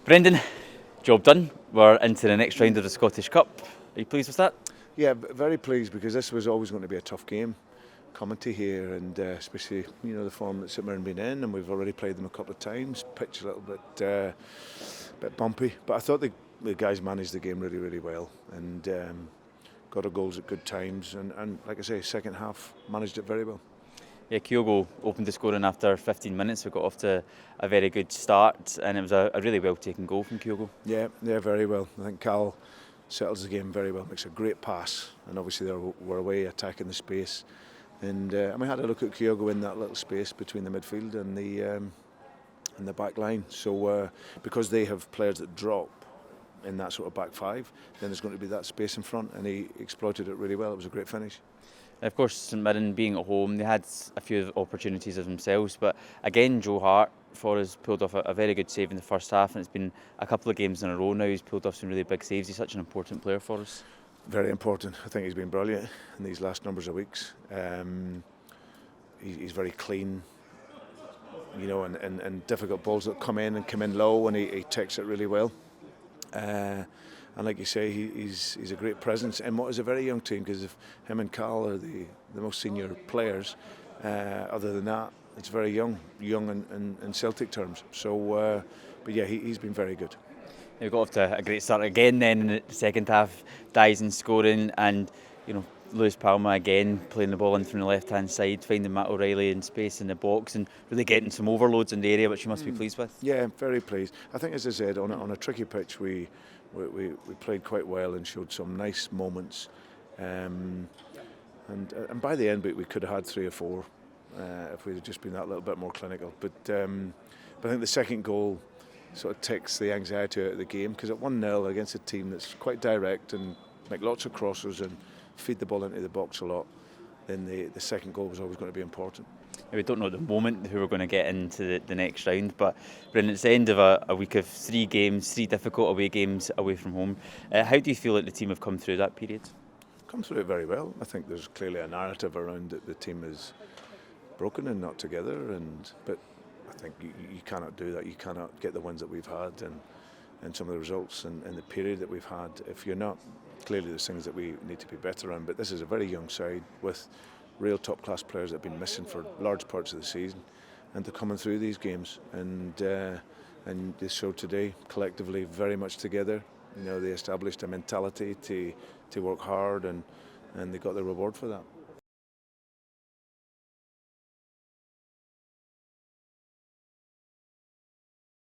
Brendan, job done. We're into the next round of the Scottish Cup. Are you pleased with that? Yeah, very pleased because this was always going to be a tough game. Commentary here, and especially the form that St Mirren been in, and we've already played them a couple of times. Pitch a little bit bumpy, but I thought the guys managed the game really, really well, and got our goals at good times, and like I say, second half managed it very well. Yeah, Kyogo opened the scoring after 15 minutes. We got off to a very good start, and it was a really well taken goal from Kyogo. Yeah, very well. I think Cal settles the game very well, makes a great pass, and obviously they were away attacking the space. And we had a look at Kyogo in that little space between the midfield and the back line. So because they have players that drop in that sort of back five, then there's going to be that space in front, and he exploited it really well. It was a great finish. And of course, St Mirren being at home, they had a few opportunities of themselves, but again, Joe Hart for us pulled off a very good save in the first half, and it's been a couple of games in a row now he's pulled off some really big saves. He's such an important player for us. Very important. I think he's been brilliant in these last numbers of weeks. He's very clean, and difficult balls that come in low, and he takes it really well. And like you say, he's a great presence in what is a very young team, because if him and Cal are the most senior players, other than that, it's very young in Celtic terms. So, but yeah, he's been very good. We got off to a great start again then in the second half, Dyson scoring, and Lewis Palma again playing the ball in from the left hand side, finding Matt O'Reilly in space in the box and really getting some overloads in the area, which you must be pleased with. Yeah, very pleased. I think, as I said, on a tricky pitch we played quite well and showed some nice moments, and by the end we could have had 3 or 4 if we'd just been that little bit more clinical. But I think the second goal sort of takes the anxiety out of the game, because at 1-0 against a team that's quite direct and make lots of crosses and feed the ball into the box a lot, then the second goal was always going to be important. We don't know at the moment who we're going to get into the next round, but Brendan, it's the end of a week of 3 games, 3 difficult away games away from home. How do you feel like the team have come through that period? Come through it very well. I think there's clearly a narrative around that the team is broken and not together, but I think you cannot do that. You cannot get the wins that we've had and some of the results and the period that we've had if you're not. Clearly there's things that we need to be better on, but this is a very young side with real top class players that have been missing for large parts of the season, and they're coming through these games, and they showed today collectively very much together. They established a mentality to work hard, and they got the reward for that.